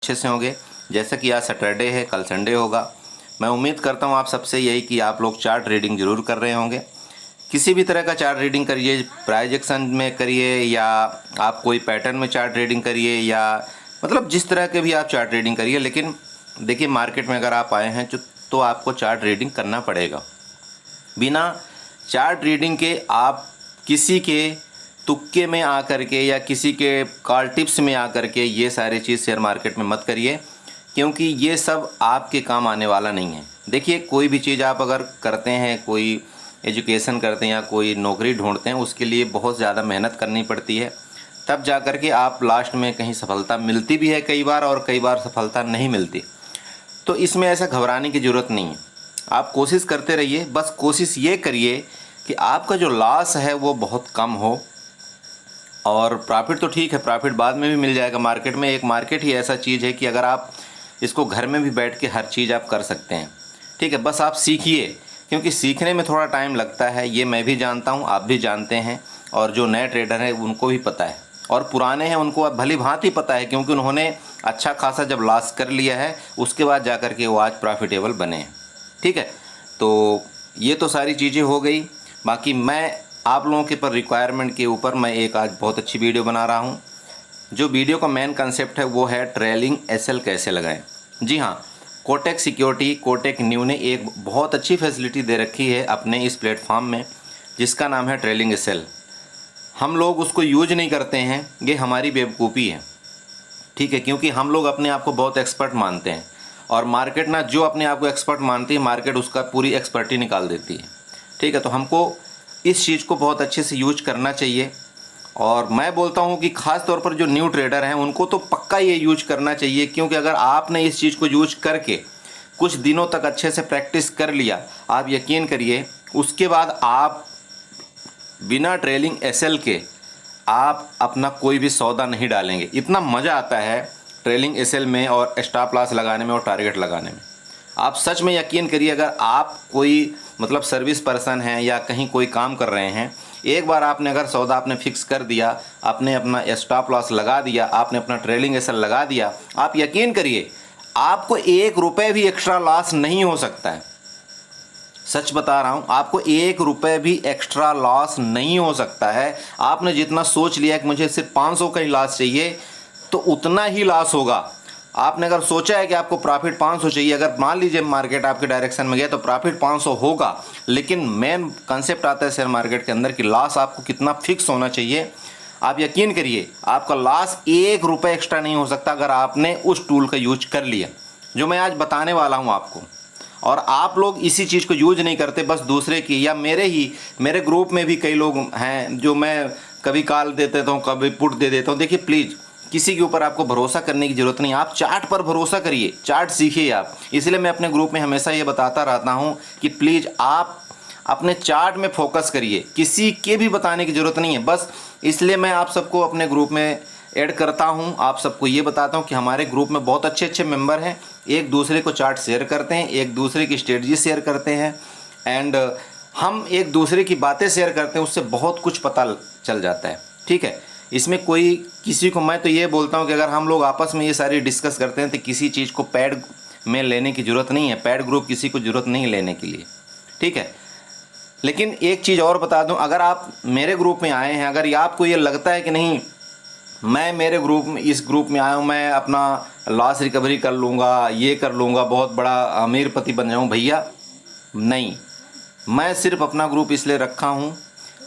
अच्छे से होंगे। जैसा कि आज सैटरडे है, कल संडे होगा। मैं उम्मीद करता हूँ आप सबसे यही कि आप लोग चार्ट रीडिंग ज़रूर कर रहे होंगे। किसी भी तरह का चार्ट रीडिंग करिए, प्राइस एक्शन में करिए या आप कोई पैटर्न में चार्ट रीडिंग करिए या मतलब जिस तरह के भी आप चार्ट रीडिंग करिए, लेकिन देखिए मार्केट में अगर आप आए हैं तो आपको चार्ट रीडिंग करना पड़ेगा। बिना चार्ट रीडिंग के आप किसी के तुक्के में आकर के या किसी के कॉल टिप्स में आकर के ये सारी चीज़ शेयर मार्केट में मत करिए, क्योंकि ये सब आपके काम आने वाला नहीं है। देखिए कोई भी चीज़ आप अगर करते हैं, कोई एजुकेशन करते हैं या कोई नौकरी ढूंढते हैं, उसके लिए बहुत ज़्यादा मेहनत करनी पड़ती है, तब जा कर के आप लास्ट में कहीं सफलता मिलती भी है कई बार, और कई बार सफलता नहीं मिलती। तो इसमें ऐसा घबराने की ज़रूरत नहीं है। आप कोशिश करते रहिए, बस कोशिश ये करिए कि आपका जो लॉस है वो बहुत कम हो, और प्रॉफिट तो ठीक है, प्रॉफिट बाद में भी मिल जाएगा। मार्केट में एक मार्केट ही ऐसा चीज़ है कि अगर आप इसको घर में भी बैठ के हर चीज़ आप कर सकते हैं। ठीक है, बस आप सीखिए, क्योंकि सीखने में थोड़ा टाइम लगता है, ये मैं भी जानता हूँ, आप भी जानते हैं, और जो नए ट्रेडर हैं उनको भी पता है, और पुराने हैं उनको अब भली भांति पता है, क्योंकि उन्होंने अच्छा खासा जब लॉस कर लिया है उसके बाद जा कर के वो आज प्रॉफिटेबल बने हैं। ठीक है, तो ये तो सारी चीज़ें हो गई। बाकी मैं आप लोगों के पर रिक्वायरमेंट के ऊपर मैं एक आज बहुत अच्छी वीडियो बना रहा हूँ। जो वीडियो का मेन कंसेप्ट है वो है ट्रेलिंग एसएल कैसे लगाएं। जी हाँ, कोटक सिक्योरिटी, कोटक न्यू ने एक बहुत अच्छी फैसिलिटी दे रखी है अपने इस प्लेटफॉर्म में, जिसका नाम है ट्रेलिंग एसएल। हम लोग उसको यूज नहीं करते हैं, ये हमारी बेवकूफ़ी है। ठीक है, क्योंकि हम लोग अपने आप को बहुत एक्सपर्ट मानते हैं, और मार्केट ना जो अपने आप को एक्सपर्ट मानती है, मार्केट उसका पूरी एक्सपर्टी निकाल देती है। ठीक है, तो हमको इस चीज़ को बहुत अच्छे से यूज करना चाहिए, और मैं बोलता हूं कि ख़ास तौर पर जो न्यू ट्रेडर हैं उनको तो पक्का ये यूज करना चाहिए, क्योंकि अगर आपने इस चीज़ को यूज करके कुछ दिनों तक अच्छे से प्रैक्टिस कर लिया, आप यकीन करिए उसके बाद आप बिना ट्रेलिंग एसएल के आप अपना कोई भी सौदा नहीं डालेंगे। इतना मज़ा आता है ट्रेलिंग एसएल में और स्टॉप लॉस लगाने में और टारगेट लगाने में। आप सच में यकीन करिए, अगर आप कोई मतलब सर्विस पर्सन हैं या कहीं कोई काम कर रहे हैं, एक बार आपने अगर सौदा आपने फिक्स कर दिया, आपने अपना स्टॉप लॉस लगा दिया, आपने अपना ट्रेलिंग एसएल लगा दिया, आप यकीन करिए आपको 1 रुपये भी एक्स्ट्रा लॉस नहीं हो सकता है। सच बता रहा हूँ, आपको 1 रुपये भी एक्स्ट्रा लॉस नहीं हो सकता है। आपने जितना सोच लिया कि मुझे सिर्फ 500 का ही लॉस चाहिए, तो उतना ही लॉस होगा। आपने अगर सोचा है कि आपको प्रॉफिट 500 चाहिए, अगर मान लीजिए मार्केट आपके डायरेक्शन में गया तो प्रॉफिट 500 होगा, लेकिन मेन कंसेप्ट आता है शेयर मार्केट के अंदर कि लॉस आपको कितना फिक्स होना चाहिए। आप यकीन करिए आपका लॉस 1 रुपये एक्स्ट्रा नहीं हो सकता अगर आपने उस टूल का यूज कर लिया जो मैं आज बताने वाला हूँ आपको। और आप लोग इसी चीज़ को यूज नहीं करते, बस दूसरे की, या मेरे ग्रुप में भी कई लोग हैं जो मैं कभी कॉल दे देता हूँ, कभी पुट दे देता हूँ। देखिए प्लीज़ किसी के ऊपर आपको भरोसा करने की ज़रूरत नहीं, आप चार्ट पर भरोसा करिए, चार्ट सीखिए आप। इसलिए मैं अपने ग्रुप में हमेशा ये बताता रहता हूँ कि प्लीज़ आप अपने चार्ट में फोकस करिए, किसी के भी बताने की ज़रूरत नहीं है। बस इसलिए मैं आप सबको अपने ग्रुप में ऐड करता हूँ, आप सबको ये बताता हूँ कि हमारे ग्रुप में बहुत अच्छे अच्छे मेंबर हैं, एक दूसरे को चार्ट शेयर करते हैं, एक दूसरे की स्ट्रेटजी शेयर करते हैं, एंड हम एक दूसरे की बातें शेयर करते हैं, उससे बहुत कुछ पता चल जाता है। ठीक है, इसमें कोई किसी को, मैं तो ये बोलता हूँ कि अगर हम लोग आपस में ये सारी डिस्कस करते हैं तो किसी चीज़ को पैड में लेने की ज़रूरत नहीं है, पैड ग्रुप किसी को ज़रूरत नहीं लेने के लिए। ठीक है, लेकिन एक चीज़ और बता दूं, अगर आप मेरे ग्रुप में आए हैं, अगर आपको ये लगता है कि नहीं मैं मेरे ग्रुप में, इस ग्रुप में आया हूँ, मैं अपना लॉस रिकवरी कर लूँगा, ये कर लूँगा, बहुत बड़ा अमीरपति बन जाऊँ, भैया नहीं। मैं सिर्फ अपना ग्रुप इसलिए रखा हूँ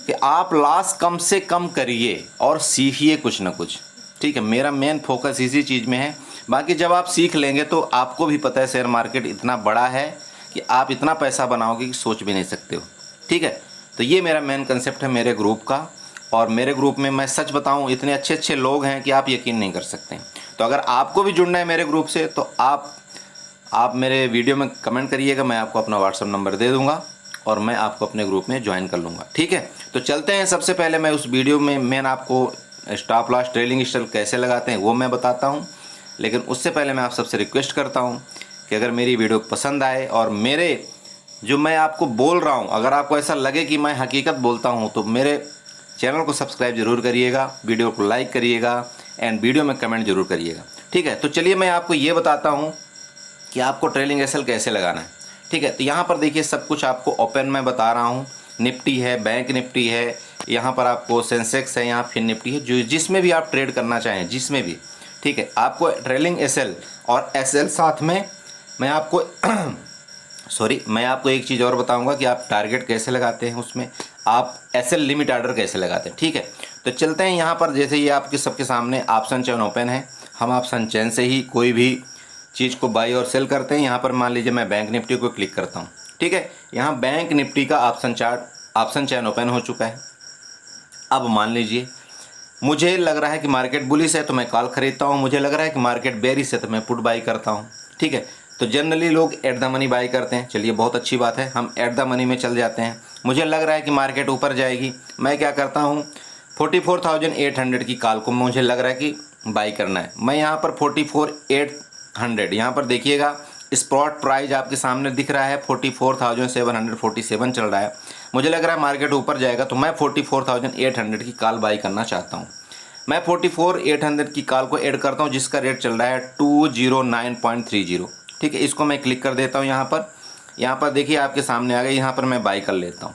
कि आप लॉस कम से कम करिए और सीखिए कुछ ना कुछ। ठीक है, मेरा मेन फोकस इसी चीज़ में है। बाकी जब आप सीख लेंगे तो आपको भी पता है शेयर मार्केट इतना बड़ा है कि आप इतना पैसा बनाओगे कि सोच भी नहीं सकते हो। ठीक है, तो ये मेरा मेन कंसेप्ट है मेरे ग्रुप का, और मेरे ग्रुप में मैं सच बताऊं इतने अच्छे अच्छे लोग हैं कि आप यकीन नहीं कर सकते। तो अगर आपको भी जुड़ना है मेरे ग्रुप से तो आप मेरे वीडियो में कमेंट करिएगा, मैं आपको अपना व्हाट्सअप नंबर दे दूंगा और मैं आपको अपने ग्रुप में ज्वाइन कर लूँगा। ठीक है, तो चलते हैं। सबसे पहले मैं उस वीडियो में मैं आपको स्टॉप लॉस ट्रेलिंग स्टाइल कैसे लगाते हैं वो मैं बताता हूँ, लेकिन उससे पहले मैं आप सबसे रिक्वेस्ट करता हूँ कि अगर मेरी वीडियो पसंद आए और मेरे जो मैं आपको बोल रहा हूँ अगर आपको ऐसा लगे कि मैं हकीकत बोलता हूँ तो मेरे चैनल को सब्सक्राइब जरूर करिएगा, वीडियो को लाइक करिएगा एंड वीडियो में कमेंट जरूर करिएगा। ठीक है। तो चलिए मैं आपको ये बताता हूँ कि आपको ट्रेलिंग एसएल कैसे लगाना है। ठीक है, तो यहाँ पर देखिए सब कुछ आपको ओपन में बता रहा हूँ। निफ्टी है, बैंक निफ्टी है, यहाँ पर आपको सेंसेक्स है, यहाँ फिर निफ्टी है, जो जिसमें भी आप ट्रेड करना चाहें, जिसमें भी। ठीक है, आपको ट्रेलिंग एसएल और एसएल साथ में मैं आपको मैं आपको एक चीज़ और बताऊंगा कि आप टारगेट कैसे लगाते हैं, उसमें आप एसएल लिमिट ऑर्डर कैसे लगाते हैं। ठीक है, तो चलते हैं यहाँ पर। जैसे ये आपके सबके सामने ऑप्शन चेन ओपन है, हम ऑप्शन चेन से ही कोई भी चीज़ को बाई और सेल करते हैं। यहाँ पर मान लीजिए मैं बैंक निफ्टी को क्लिक करता हूँ। ठीक है, यहाँ बैंक निफ्टी का ऑप्शन चेन ओपन हो चुका है। अब मान लीजिए मुझे लग रहा है कि मार्केट बुलिश है तो मैं कॉल खरीदता हूँ, मुझे लग रहा है कि मार्केट बेरिश है तो मैं पुट बाई करता हूँ। ठीक है, तो जनरली लोग एट द मनी बाई करते हैं। चलिए बहुत अच्छी बात है, हम एट द मनी में चल जाते हैं। मुझे लग रहा है कि मार्केट ऊपर जाएगी, मैं क्या करता हूँ 44,800 की कॉल को मुझे लग रहा है कि बाई करना है। मैं यहाँ पर 44,800, यहाँ पर देखिएगा स्पॉट प्राइस आपके सामने दिख रहा है 44,747 चल रहा है। मुझे लग रहा है मार्केट ऊपर जाएगा तो मैं 44,800 की कॉल बाई करना चाहता हूँ। मैं 44,800 की कॉल को ऐड करता हूँ जिसका रेट चल रहा है 209.30। ठीक है, इसको मैं क्लिक कर देता हूँ। यहाँ पर देखिए आपके सामने आ गई, यहाँ पर मैं बाई कर लेता हूँ।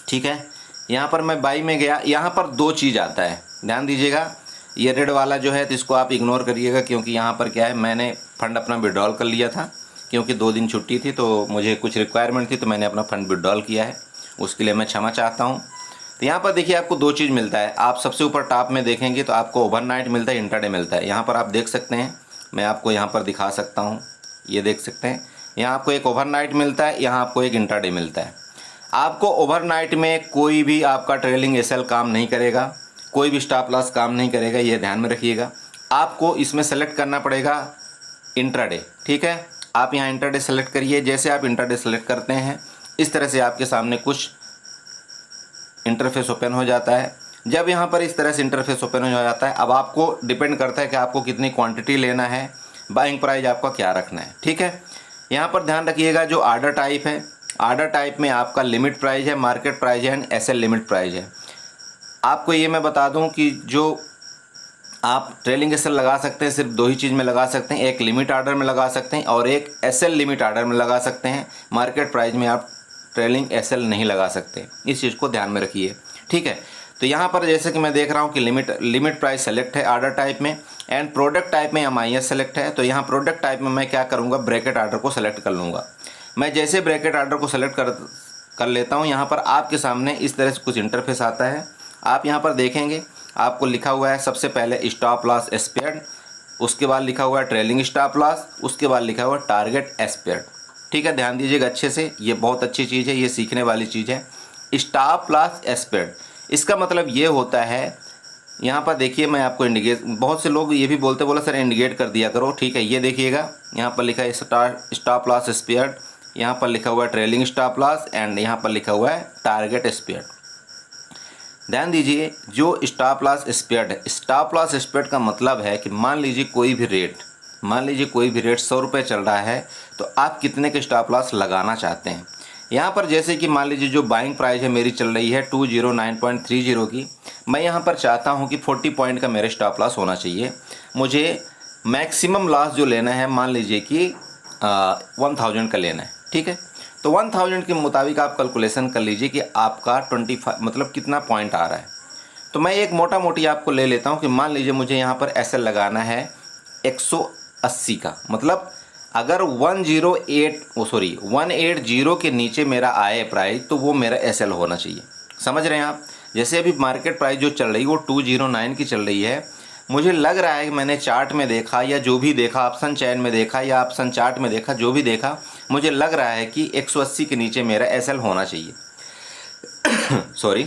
ठीक है, यहाँ पर मैं बाई में गया, यहाँ पर दो चीज़ आता है, ध्यान दीजिएगा। ये रेड वाला जो है तो इसको आप इग्नोर करिएगा, क्योंकि यहाँ पर क्या है, मैंने फंड अपना विड्रॉल कर लिया था, क्योंकि 2 दिन छुट्टी थी तो मुझे कुछ रिक्वायरमेंट थी तो मैंने अपना फंड विड्रॉल किया है, उसके लिए मैं क्षमा चाहता हूँ। तो यहाँ पर देखिए आपको 2 चीज़ मिलता है। आप सबसे ऊपर टॉप में देखेंगे तो आपको ओवरनाइट मिलता है, इंट्राडे मिलता है। यहाँ पर आप देख सकते हैं, मैं आपको यहाँ पर दिखा सकता हूँ, ये देख सकते हैं, यहाँ आपको एक ओवरनाइट मिलता है, यहाँ आपको एक इंट्राडे मिलता है। आपको ओवरनाइट में कोई भी आपका ट्रेलिंग एसएल काम नहीं करेगा, कोई भी स्टॉप लॉस काम नहीं करेगा, ये ध्यान में रखिएगा। आपको इसमें सेलेक्ट करना पड़ेगा इंट्राडे। ठीक है, आप यहाँ इंट्राडे सेलेक्ट करिए। जैसे आप इंट्राडे सेलेक्ट करते हैं इस तरह से आपके सामने कुछ इंटरफेस ओपन हो जाता है। जब यहाँ पर इस तरह से इंटरफेस ओपन हो जाता है, अब आपको डिपेंड करता है कि आपको कितनी क्वांटिटी लेना है, बाइंग प्राइस आपका क्या रखना है। ठीक है, यहाँ पर ध्यान रखिएगा जो आर्डर टाइप है, आर्डर टाइप में आपका लिमिट प्राइस है, मार्केट प्राइस है एंड एसएल लिमिट प्राइस है। आपको ये मैं बता दूं कि जो आप ट्रेलिंग एसएल लगा सकते हैं सिर्फ 2 ही चीज़ में लगा सकते हैं, एक लिमिट आर्डर में लगा सकते हैं और एक एसएल लिमिट आर्डर में लगा सकते हैं। मार्केट प्राइस में आप ट्रेलिंग एसएल नहीं लगा सकते, इस चीज़ को ध्यान में रखिए। ठीक है, तो यहाँ पर जैसे कि मैं देख रहा हूँ कि लिमिट प्राइस सेलेक्ट है आर्डर टाइप में एंड प्रोडक्ट टाइप में MIS सेलेक्ट है। तो यहाँ प्रोडक्ट टाइप में मैं क्या करूँगा, ब्रैकेट आर्डर को सेलेक्ट कर लूँगा। मैं जैसे ब्रैकेट आर्डर को सेलेक्ट कर लेता हूँ, यहाँ पर आपके सामने इस तरह से कुछ इंटरफेस आता है। आप यहाँ पर देखेंगे आपको लिखा हुआ है सबसे पहले स्टॉप लॉस एक्सपेक्ट, उसके बाद लिखा हुआ है ट्रेलिंग स्टॉप लॉस, उसके बाद लिखा हुआ है टारगेट एक्सपेक्ट। ठीक है, ध्यान दीजिएगा अच्छे से, ये बहुत अच्छी चीज़ है, ये सीखने वाली चीज़ है। स्टॉप लॉस एक्सपेक्ट इसका मतलब ये होता है, यहाँ पर देखिए मैं आपको इंडिकेट, बहुत से लोग ये भी बोला सर इंडिकेट कर दिया करो। ठीक है, ये देखिएगा यहाँ पर लिखा है स्टॉप लॉस एक्सपेक्ट, यहाँ पर लिखा हुआ है ट्रेलिंग स्टॉप लॉस एंड यहाँ पर लिखा हुआ है टारगेट एक्सपेक्ट। ध्यान दीजिए जो स्टॉप लॉस एक्सपेक्ट है, स्टॉप लॉस एक्सपेक्ट का मतलब है कि मान लीजिए कोई भी रेट 100 रुपये चल रहा है तो आप कितने के स्टॉप लॉस लगाना चाहते हैं। यहाँ पर जैसे कि मान लीजिए जो बाइंग प्राइस है मेरी चल रही है 209.30 की, मैं यहाँ पर चाहता हूँ कि 40 पॉइंट का मेरा स्टॉप लॉस होना चाहिए। मुझे मैक्सिमम लॉस जो लेना है मान लीजिए कि 1000 का लेना है। ठीक है, तो 1000 के मुताबिक आप कैलकुलेशन कर लीजिए कि आपका 25 मतलब कितना पॉइंट आ रहा है। तो मैं एक मोटा मोटी आपको ले लेता हूँ कि मान लीजिए मुझे यहाँ पर एसएल लगाना है 180 का, मतलब अगर 180 के नीचे मेरा आए प्राइस तो वो मेरा एसएल होना चाहिए। समझ रहे हैं आप, जैसे अभी मार्केट प्राइस जो चल रही है वो 209 की चल रही है। मुझे लग रहा है कि मैंने चार्ट में देखा या जो भी देखा, ऑप्शन चैन में देखा या ऑप्शन चार्ट में देखा, जो भी देखा, मुझे लग रहा है कि 180 के नीचे मेरा एसएल होना चाहिए। सॉरी,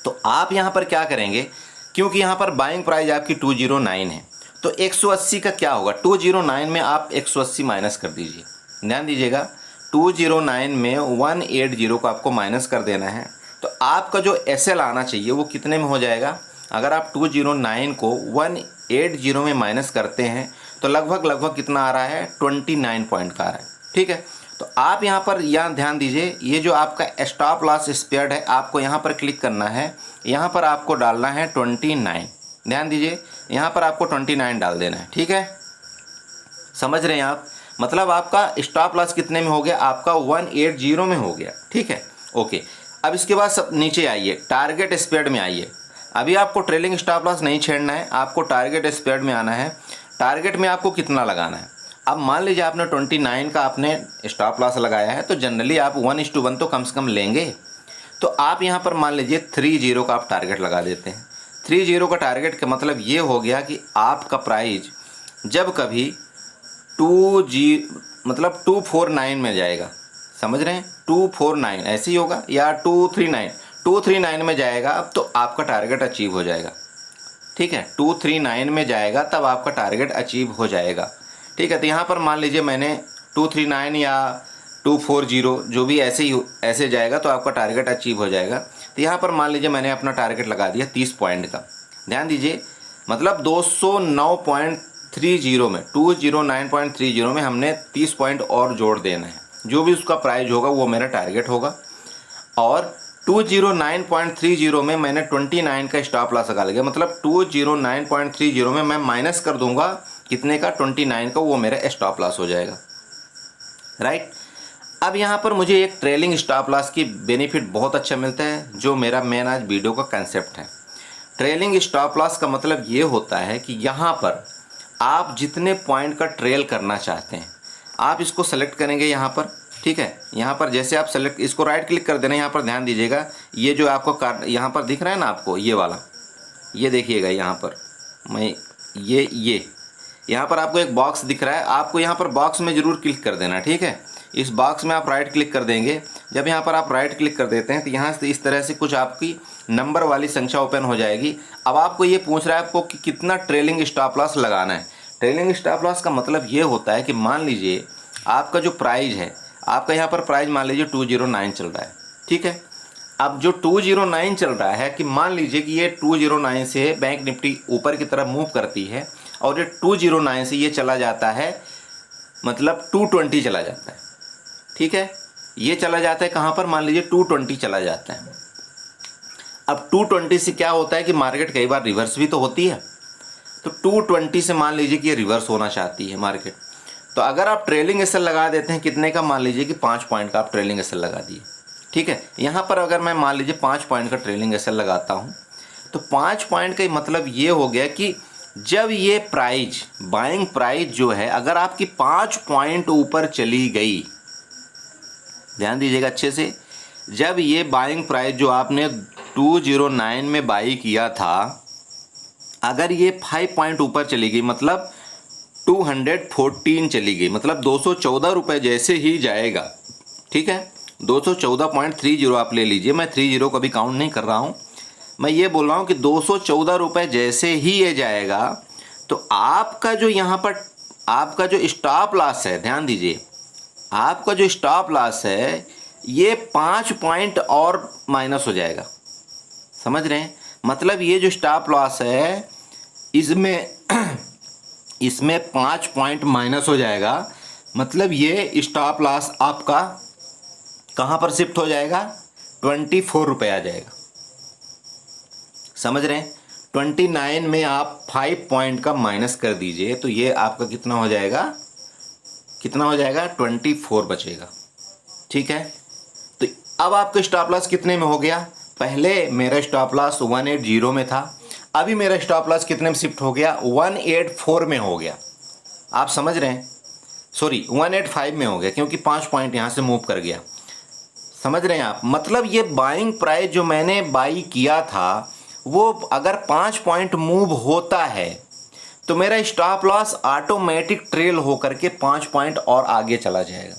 तो आप यहाँ पर क्या करेंगे, क्योंकि यहाँ पर बाइंग प्राइस आपकी 209 है तो 180 का क्या होगा, 209 में आप 180 माइनस कर दीजिए। ध्यान दीजिएगा 209 में 180 को आपको माइनस कर देना है, तो आपका जो एसएल आना चाहिए वो कितने में हो जाएगा। अगर आप 209 को 180 में माइनस करते हैं तो लगभग कितना आ रहा है, 29 पॉइंट का आ रहा है। ठीक है, तो आप यहाँ पर ध्यान दीजिए, ये जो आपका स्टॉप लॉस एक्सपेक्ट है आपको यहाँ पर क्लिक करना है, यहाँ पर आपको डालना है 29। ध्यान दीजिए, यहाँ पर आपको 29 डाल देना है, ठीक है, समझ रहे हैं आप। मतलब आपका स्टॉप लॉस कितने में हो गया, आपका 180 में हो गया, ठीक है, ओके। अब इसके बाद सब नीचे आइए, टारगेट स्प्रेड में आइए। अभी आपको ट्रेलिंग स्टॉप लॉस नहीं छेड़ना है, आपको टारगेट स्प्रेड में आना है। टारगेट में आपको कितना लगाना है, अब मान लीजिए आपने 29 का आपने स्टॉप लॉस लगाया है, तो जनरली आप 1:1 तो कम से कम लेंगे। तो आप यहाँ पर मान लीजिए 30 का आप टारगेट लगा देते हैं। 30 का टारगेट का मतलब ये हो गया कि आपका प्राइस जब कभी 249 में जाएगा, समझ रहे हैं, 249 ऐसे ही होगा, या 239 में जाएगा, अब तो आपका टारगेट अचीव हो जाएगा, ठीक है, 239 में जाएगा तब आपका टारगेट अचीव हो जाएगा, ठीक है। तो यहाँ पर मान लीजिए मैंने 239 या 240 जो भी ऐसे जाएगा तो आपका टारगेट अचीव हो जाएगा। तो यहाँ पर मान लीजिए मैंने अपना टारगेट लगा दिया 30 पॉइंट का, ध्यान दीजिए, मतलब 209.30 में 209.30 में हमने 30 पॉइंट और जोड़ देना है, जो भी उसका प्राइस होगा वो मेरा टारगेट होगा। और 209.30 में मैंने 29 का स्टॉप लॉस लगा लिया, मतलब 209.30 में मैं माइनस कर दूंगा कितने का, 29 का, वो मेरा स्टॉप लॉस हो जाएगा, राइट। अब यहाँ पर मुझे एक ट्रेलिंग स्टॉप लॉस की बेनिफिट बहुत अच्छा मिलता है, जो मेरा मेन आज वीडियो का कंसेप्ट है। ट्रेलिंग स्टॉप लॉस का मतलब ये होता है कि यहाँ पर आप जितने पॉइंट का ट्रेल करना चाहते हैं आप इसको सेलेक्ट करेंगे यहाँ पर, ठीक है। यहाँ पर जैसे आप सेलेक्ट, इसको राइट क्लिक कर देना, यहाँ पर ध्यान दीजिएगा, ये जो आपको कार्ड यहाँ पर दिख रहा है ना आपको, ये वाला, ये देखिएगा यहाँ पर मैं ये यहाँ पर आपको एक बॉक्स दिख रहा है, आपको यहाँ पर बॉक्स में ज़रूर क्लिक कर देना, ठीक है। इस बॉक्स में आप राइट क्लिक कर देंगे। जब यहाँ पर आप राइट क्लिक कर देते हैं तो यहाँ से इस तरह से कुछ आपकी नंबर वाली संख्या ओपन हो जाएगी। अब आपको ये पूछ रहा है आपको कि कितना ट्रेलिंग स्टॉप लॉस लगाना है। ट्रेलिंग स्टॉप लॉस का मतलब ये होता है कि मान लीजिए आपका जो प्राइस है, आपका यहाँ पर प्राइस मान लीजिए 209 चल रहा है, ठीक है। अब जो 209 चल रहा है, कि मान लीजिए कि ये 209 से बैंक निफ्टी ऊपर की तरफ मूव करती है और ये 209 से ये चला जाता है, मतलब 220 चला जाता है, ठीक है। ये चला जाता है कहाँ पर, मान लीजिए 220 चला जाता है। अब 220 से क्या होता है कि मार्केट कई बार रिवर्स भी तो होती है, तो 220 से मान लीजिए कि ये रिवर्स होना चाहती है मार्केट, तो अगर आप ट्रेलिंग एसएल लगा देते हैं कितने का, मान लीजिए कि 5 पॉइंट का आप ट्रेलिंग एसएल लगा दिए, ठीक है। यहाँ पर अगर मैं मान लीजिए 5 पॉइंट का ट्रेलिंग एसएल लगाता हूँ, तो 5 पॉइंट का मतलब ये हो गया कि जब ये प्राइस, बाइंग प्राइस जो है, अगर आपकी 5 पॉइंट ऊपर चली गई, ध्यान दीजिएगा अच्छे से, जब ये बाइंग प्राइस जो आपने 209 में बाई किया था, अगर ये 5 पॉइंट ऊपर चली गई, मतलब 214 चली गई, मतलब 214 रुपये जैसे ही जाएगा, ठीक है, 214.30 आप ले लीजिए, मैं 30 को भी काउंट नहीं कर रहा हूँ, मैं ये बोल रहा हूँ कि 214 रुपये जैसे ही ये जाएगा, तो आपका जो यहाँ पर आपका जो स्टॉप लॉस है, ध्यान दीजिए, आपका जो स्टॉप लॉस है ये 5 पॉइंट और माइनस हो जाएगा, समझ रहे हैं। मतलब ये जो स्टॉप लॉस है इसमें 5 पॉइंट माइनस हो जाएगा, मतलब ये स्टॉप लॉस आपका कहाँ पर शिफ्ट हो जाएगा, 24 रुपये आ जाएगा, समझ रहे हैं। 29 में आप 5 पॉइंट का माइनस कर दीजिए तो ये आपका कितना हो जाएगा, 24 बचेगा, ठीक है। तो अब आपका स्टॉप लॉस कितने में हो गया, पहले मेरा स्टॉप लॉस 180 में था, अभी मेरा स्टॉप लॉस कितने में शिफ्ट हो गया, 184 में हो गया, आप समझ रहे हैं, सॉरी 185 में हो गया, क्योंकि 5 पॉइंट यहाँ से मूव कर गया, समझ रहे हैं आप। मतलब ये बाइंग प्राइस जो मैंने बाई किया था वो अगर 5 पॉइंट मूव होता है तो मेरा स्टॉप लॉस ऑटोमेटिक ट्रेल होकर के 5 पॉइंट और आगे चला जाएगा।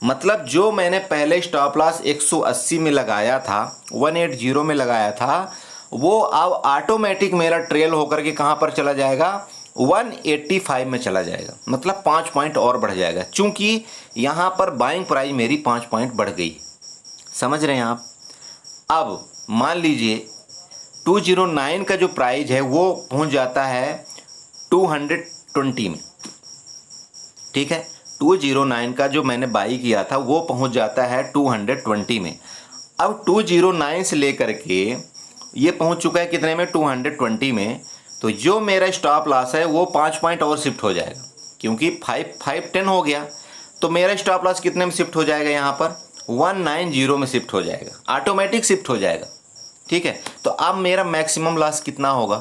मतलब जो मैंने पहले स्टॉप लॉस 180 में लगाया था, 180 में लगाया था, वो अब ऑटोमेटिक मेरा ट्रेल होकर के कहाँ पर चला जाएगा, 185 में चला जाएगा, मतलब 5 पॉइंट और बढ़ जाएगा, चूंकि यहाँ पर बाइंग प्राइस मेरी 5 पॉइंट बढ़ गई, समझ रहे हैं आप। अब मान लीजिए 209 का जो प्राइस है वो पहुँच जाता है 220 में, ठीक है। 209 का जो मैंने बाई किया था वो पहुंच जाता है 220 में। अब 209 से लेकर के ये पहुंच चुका है कितने में, 220 में। तो जो मेरा स्टॉप लॉस है वो 5 पॉइंट और शिफ्ट हो जाएगा, क्योंकि 5 हो गया तो मेरा स्टॉप लॉस कितने में शिफ्ट हो जाएगा, यहाँ पर 190 में शिफ्ट हो जाएगा, ऑटोमेटिक शिफ्ट हो जाएगा। ठीक है, तो अब मेरा मैक्सिमम लॉस कितना होगा,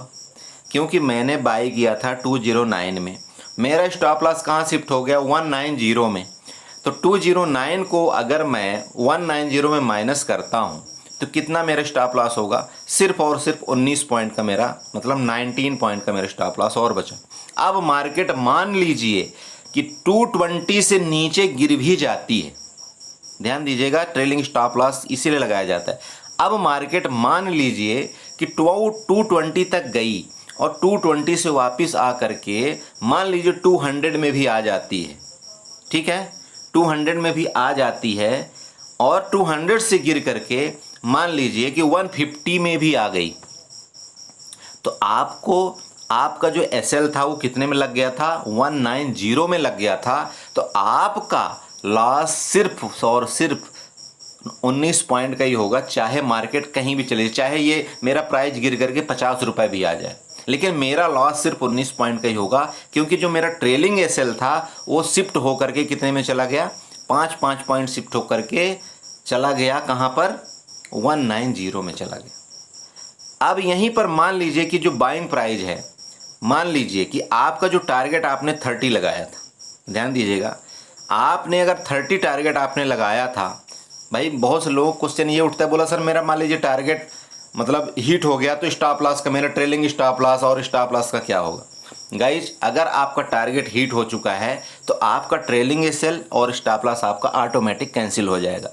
क्योंकि मैंने बाई किया था 209 में, मेरा स्टॉप लॉस कहाँ शिफ्ट हो गया 190 में। तो 209 को अगर मैं 190 में माइनस करता हूँ तो कितना मेरा स्टॉप लॉस होगा, सिर्फ और सिर्फ 19 पॉइंट का मेरा, मतलब 19 पॉइंट का मेरा स्टॉप लॉस और बचा। अब मार्केट मान लीजिए कि 220 से नीचे गिर भी जाती है, ध्यान दीजिएगा, ट्रेलिंग स्टॉप लॉस इसीलिए लगाया जाता है। अब मार्केट मान लीजिए कि 220 तक गई और 220 से वापस आ करके मान लीजिए 200 में भी आ जाती है, ठीक है, 200 में भी आ जाती है और 200 से गिर करके मान लीजिए कि 150 में भी आ गई, तो आपका जो एसएल था वो कितने में लग गया था, 190 में लग गया था। तो आपका लॉस सिर्फ और सिर्फ 19 पॉइंट का ही होगा, चाहे मार्केट कहीं भी चले, चाहे ये मेरा प्राइस गिर करके 50 रुपये भी आ जाए, लेकिन मेरा लॉस सिर्फ 19 पॉइंट का ही होगा, क्योंकि जो मेरा ट्रेलिंग एसएल था वो शिफ्ट होकर के कितने में चला गया, 5 पॉइंट शिफ्ट होकर के चला गया, कहाँ पर 190 में चला गया। अब यहीं पर मान लीजिए कि जो बाइंग प्राइस है, मान लीजिए कि आपका जो टारगेट आपने 30 लगाया था, ध्यान दीजिएगा, आपने अगर 30 टारगेट आपने लगाया था, भाई बहुत से लोग क्वेश्चन ये उठता है, बोला सर मेरा मान लीजिए टारगेट मतलब हिट हो गया तो स्टॉप लॉस का, मेरा ट्रेलिंग स्टॉप लॉस और स्टॉप लॉस का क्या होगा। गाइज अगर आपका टारगेट हिट हो चुका है तो आपका ट्रेलिंग एसएल और स्टॉप लॉस आपका ऑटोमेटिक कैंसिल हो जाएगा।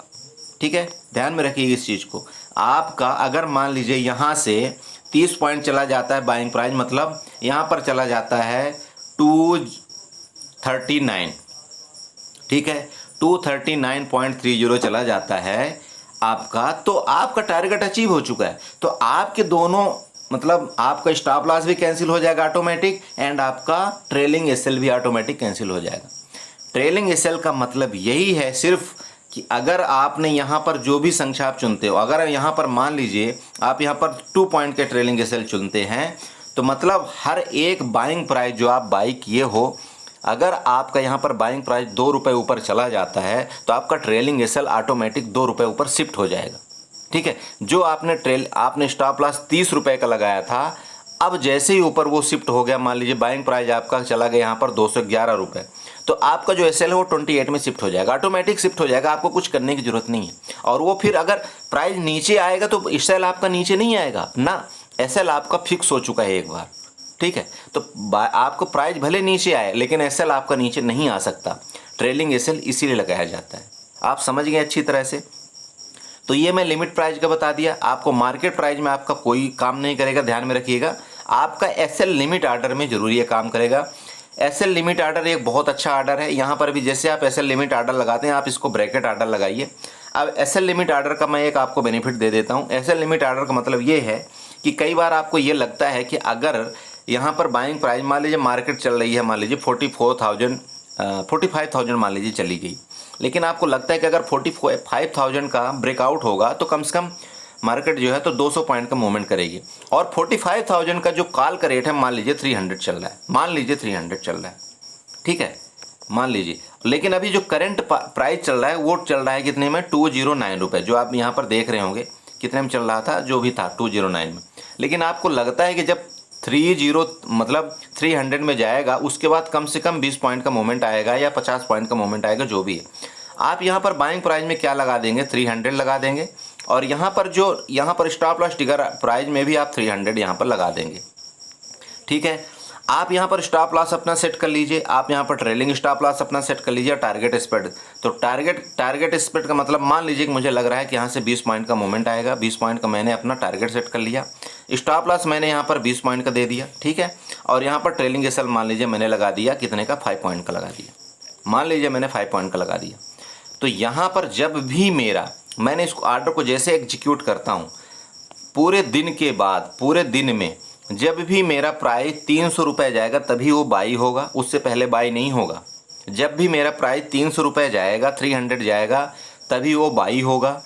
ठीक है, ध्यान में रखिए इस चीज़ को। आपका अगर मान लीजिए यहाँ से 30 पॉइंट चला जाता है बाइंग प्राइस, मतलब यहाँ पर चला जाता है 239, ठीक है, 239.30 चला जाता है आपका, तो आपका टारगेट अचीव हो चुका है। तो आपके दोनों, मतलब आपका स्टॉप लॉस भी कैंसिल हो जाएगा ऑटोमेटिक, एंड आपका ट्रेलिंग एसएल भी ऑटोमेटिक कैंसिल हो जाएगा। ट्रेलिंग एसएल का मतलब यही है सिर्फ कि अगर आपने यहाँ पर जो भी संख्या आप चुनते हो, अगर यहाँ पर मान लीजिए आप यहाँ पर 2 पॉइंट के ट्रेलिंग एसएल चुनते हैं, तो मतलब हर एक बाइंग प्राइस जो आप बाई किए हो, अगर आपका यहाँ पर बाइंग प्राइस 2 रुपये ऊपर चला जाता है तो आपका ट्रेलिंग एसएल ऑटोमेटिक 2 रुपये ऊपर शिफ्ट हो जाएगा। ठीक है, जो आपने स्टॉप लॉस 30 रुपये का लगाया था, अब जैसे ही ऊपर वो शिफ्ट हो गया, मान लीजिए बाइंग प्राइस आपका चला गया यहाँ पर 211 रुपये, तो आपका जो एसएल है वो 28 में शिफ्ट हो जाएगा, ऑटोमेटिक शिफ्ट हो जाएगा, आपको कुछ करने की जरूरत नहीं है। और वो फिर अगर प्राइस नीचे आएगा तो एसएल आपका नीचे नहीं आएगा ना, एसएल आपका फिक्स हो चुका है एक बार। ठीक है, तो आपको प्राइस भले नीचे आए लेकिन एसएल आपका नीचे नहीं आ सकता, ट्रेलिंग एसएल इसीलिए लगाया जाता है। आप समझ गए अच्छी तरह से। तो ये मैं लिमिट प्राइस का बता दिया आपको, मार्केट प्राइस में आपका कोई काम नहीं करेगा, ध्यान में रखिएगा। आपका एसएल लिमिट आर्डर में जरूर ये काम करेगा। एसएल लिमिट आर्डर एक बहुत अच्छा आर्डर है, यहाँ पर भी जैसे आप एसएल लिमिट आर्डर लगाते हैं, आप इसको ब्रैकेट आर्डर लगाइए। अब एसएल लिमिट आर्डर का मैं एक आपको बेनिफिट दे देता हूँ। एसएल लिमिट आर्डर का मतलब ये है कि कई बार आपको ये लगता है कि अगर यहाँ पर बाइंग प्राइस मान लीजिए मार्केट चल रही है, मान लीजिए 45,000 मान लीजिए चली गई, लेकिन आपको लगता है कि अगर 45,000 का ब्रेकआउट होगा तो कम से कम मार्केट जो है तो 200 पॉइंट का मूवमेंट करेगी, और 45,000 का जो कॉल का रेट है मान लीजिए 300 चल रहा है, मान लीजिए 300 चल रहा है, ठीक है, मान लीजिए, लेकिन अभी जो करंट प्राइस चल रहा है वो चल रहा है कितने में, 209 रुपये, जो आप यहाँ पर देख रहे होंगे कितने में चल रहा था, जो भी था 209 में। लेकिन आपको लगता है कि जब 300 में जाएगा उसके बाद कम से कम 20 पॉइंट का मूवमेंट आएगा या 50 पॉइंट का मूवमेंट आएगा, जो भी है। आप यहाँ पर बाइंग प्राइस में क्या लगा देंगे, 300 लगा देंगे, और यहाँ पर स्टॉप लॉस ट्रिगर प्राइस में भी आप 300 यहाँ पर लगा देंगे। ठीक है, आप यहाँ पर स्टॉप लॉस अपना सेट कर लीजिए, आप यहाँ पर ट्रेलिंग स्टॉप लॉस अपना सेट कर लीजिए, टारगेट स्प्रेड। तो टारगेट स्प्रेड का मतलब मान लीजिए कि मुझे लग रहा है कि यहाँ से 20 पॉइंट का मूवमेंट आएगा, 20 पॉइंट का मैंने अपना टारगेट सेट कर लिया, स्टॉप लॉस मैंने यहाँ पर 20 पॉइंट का दे दिया, ठीक है, और यहाँ पर ट्रेलिंग एसएल मान लीजिए मैंने लगा दिया कितने का, 5 पॉइंट का लगा दिया, मान लीजिए मैंने 5 पॉइंट का लगा दिया। तो यहाँ पर जब भी मैंने इस ऑर्डर को जैसे एग्जीक्यूट करता हूँ, पूरे दिन के बाद, पूरे दिन में जब भी मेरा प्राइस 300 रुपये जाएगा तभी वो बाई होगा, उससे पहले बाई नहीं होगा। जब भी मेरा प्राइस 300 रुपये जाएगा, 300 जाएगा, तभी वो बाई होगा।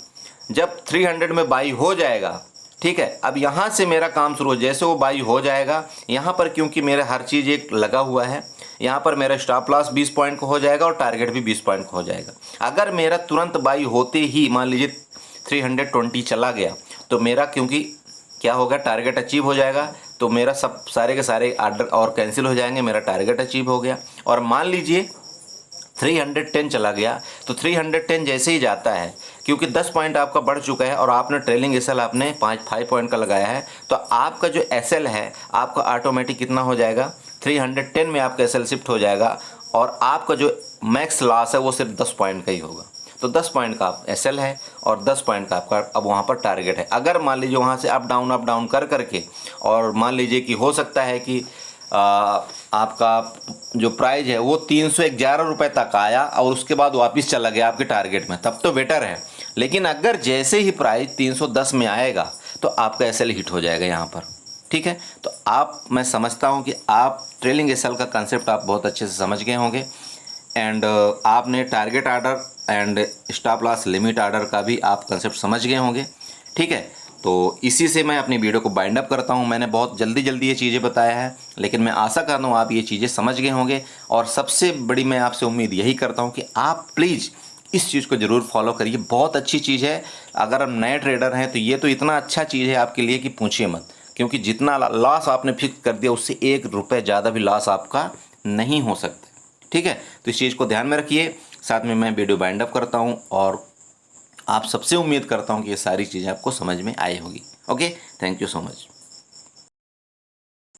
जब 300 में बाई हो जाएगा, ठीक है। अब यहाँ से मेरा काम शुरू हो, जैसे वो बाई हो जाएगा यहाँ पर, क्योंकि मेरा हर चीज़ एक लगा हुआ है, यहाँ पर मेरा स्टॉप लॉस 20 पॉइंट को हो जाएगा और टारगेट भी 20 पॉइंट को हो जाएगा। अगर मेरा तुरंत बाई होते ही मान लीजिए 320 चला गया तो मेरा, क्योंकि क्या होगा, टारगेट अचीव हो जाएगा, तो मेरा सब सारे के सारे आर्डर और कैंसिल हो जाएंगे, मेरा टारगेट अचीव हो गया। और मान लीजिए 310 चला गया तो 310 जैसे ही जाता है, क्योंकि 10 पॉइंट आपका बढ़ चुका है और आपने ट्रेलिंग एसएल आपने 5 पॉइंट का लगाया है, तो आपका जो एसएल है आपका ऑटोमेटिक कितना हो जाएगा, 310 में आपका एसएल शिफ्ट हो जाएगा और आपका जो मैक्स लॉस है वो सिर्फ 10 पॉइंट का ही होगा। तो 10 पॉइंट का आप एसएल है और 10 पॉइंट का आपका अब वहाँ पर टारगेट है। अगर मान लीजिए वहाँ से अप डाउन कर करके, और मान लीजिए कि हो सकता है कि आपका जो प्राइस है वो 311 रुपये तक आया और उसके बाद वापस चला गया आपके टारगेट में, तब तो बेटर है। लेकिन अगर जैसे ही प्राइस 310 में आएगा तो आपका एसएल हिट हो जाएगा यहाँ पर, ठीक है। तो मैं समझता हूँ कि आप ट्रेलिंग एसएल का कंसेप्ट आप बहुत अच्छे से समझ गए होंगे, एंड आपने target order and stop loss limit order का भी आप कंसेप्ट समझ गए होंगे, ठीक है। तो इसी से मैं अपनी वीडियो को बाइंड अप करता हूं। मैंने बहुत जल्दी ये चीज़ें बताया है, लेकिन मैं आशा करता हूं आप ये चीज़ें समझ गए होंगे। और सबसे बड़ी मैं आपसे उम्मीद यही करता हूं कि आप प्लीज़ इस चीज़ को ज़रूर फॉलो करिए, बहुत अच्छी चीज़ है। अगर आप नए ट्रेडर हैं तो ये तो इतना अच्छा चीज़ है आपके लिए कि पूछिए मत, क्योंकि जितना लॉस आपने फिक्स कर दिया उससे 1 रुपये ज़्यादा भी लॉस आपका नहीं हो सकता, ठीक है। तो इस चीज़ को ध्यान में रखिए। साथ में मैं वीडियो बाइंड अप करता हूँ और आप सबसे उम्मीद करता हूँ कि ये सारी चीज़ें आपको समझ में आई होगी। Okay, thank you so much.